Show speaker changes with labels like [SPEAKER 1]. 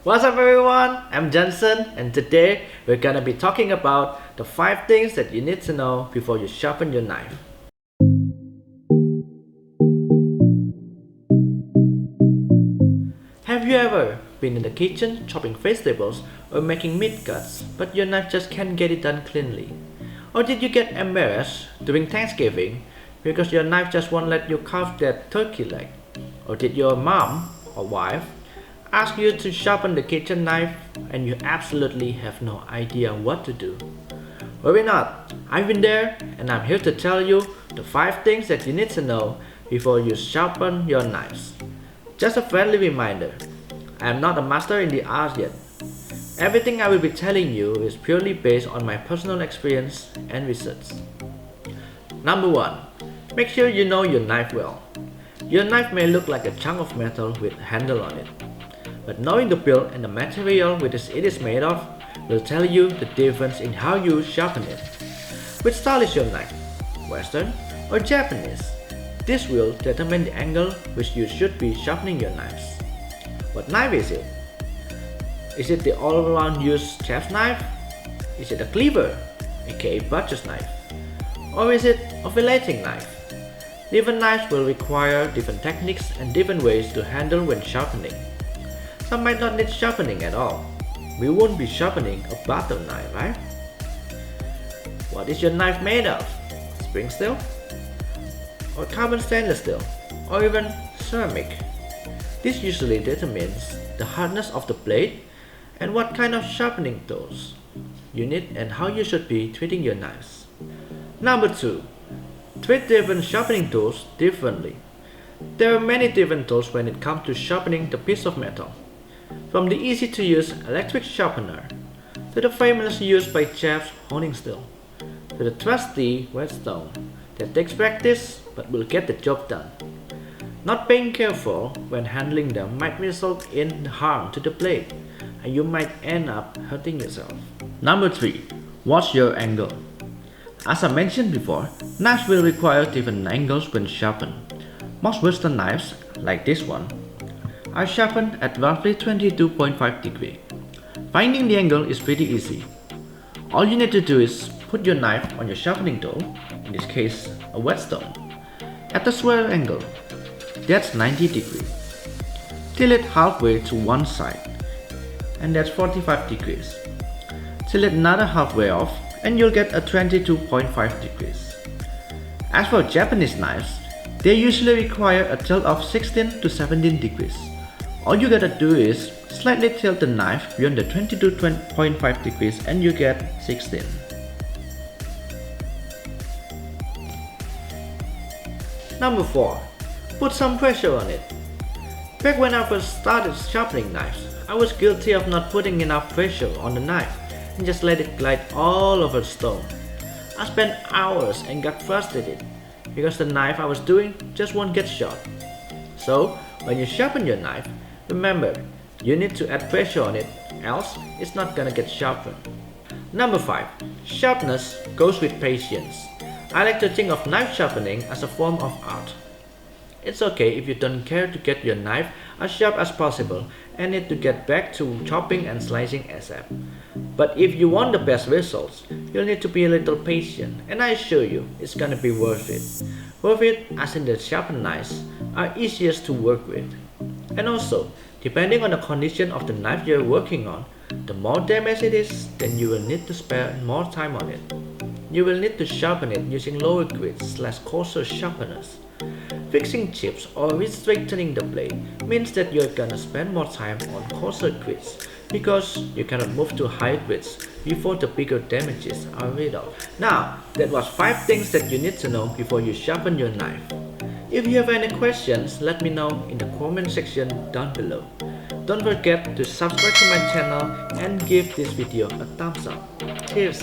[SPEAKER 1] What's up everyone? I'm Johnson and today we're gonna be talking about the 5 things that you need to know before you sharpen your knife. Have you ever been in the kitchen chopping vegetables or making meat cuts but your knife just can't get it done cleanly? Or did you get embarrassed during Thanksgiving because your knife just won't let you carve that turkey leg? Or did your mom or wife ask you to sharpen the kitchen knife and you absolutely have no idea what to do? Worry not, I've been there and I'm here to tell you the 5 things that you need to know before you sharpen your knives. Just a friendly reminder, I am not a master in the art yet. Everything I will be telling you is purely based on my personal experience and research. Number 1. Make sure you know your knife well. Your knife may look like a chunk of metal with a handle on it, but knowing the build and the material which it is made of will tell you the difference in how you sharpen it. Which style is your knife? Western or Japanese? This will determine the angle which you should be sharpening your knives. What knife is it? Is it the all-around use chef's knife? Is it a cleaver, aka butcher's knife? Or is it a filleting knife? Different knives will require different techniques and different ways to handle when sharpening. Some might not need sharpening at all. We won't be sharpening a butter knife, right? What is your knife made of? Spring steel? Or carbon stainless steel? Or even ceramic? This usually determines the hardness of the blade and what kind of sharpening tools you need and how you should be treating your knives. Number 2. Treat different sharpening tools differently. There are many different tools when it comes to sharpening the piece of metal. From the easy to use electric sharpener, to the famous used by chefs honing steel, to the trusty whetstone that takes practice but will get the job done. Not being careful when handling them might result in harm to the blade, and you might end up hurting yourself. Number 3. Watch your angle. As I mentioned before, knives will require different angles when sharpened. Most Western knives, like this one, are sharpened at roughly 22.5 degrees. Finding the angle is pretty easy. All you need to do is put your knife on your sharpening tool, in this case a whetstone, at the square angle. That's 90 degrees. Tilt it halfway to one side, and that's 45 degrees. Tilt it another halfway off, and you'll get a 22.5 degrees. As for Japanese knives, they usually require a tilt of 16 to 17 degrees. All you gotta do is slightly tilt the knife beyond the 22.5 degrees and you get 16. Number 4. Put some pressure on it. Back when I first started sharpening knives, I was guilty of not putting enough pressure on the knife and just let it glide all over the stone. I spent hours and got frustrated because the knife I was doing just won't get sharp. So, when you sharpen your knife, remember, you need to add pressure on it, else it's not gonna get sharpened. Number 5. Sharpness goes with patience. I like to think of knife sharpening as a form of art. It's okay if you don't care to get your knife as sharp as possible and need to get back to chopping and slicing ASAP. But if you want the best results, you'll need to be a little patient, and I assure you, it's gonna be worth it. Worth it as in the sharpened knives are easiest to work with. And also, depending on the condition of the knife you're working on, the more damage it is, then you will need to spend more time on it. You will need to sharpen it using lower grades / coarser sharpeners. Fixing chips or re-straightening the blade means that you're gonna spend more time on coarser grades because you cannot move to higher grades before the bigger damages are rid of. Now, that was 5 things that you need to know before you sharpen your knife. If you have any questions, let me know in the comment section down below. Don't forget to subscribe to my channel and give this video a thumbs up. Cheers!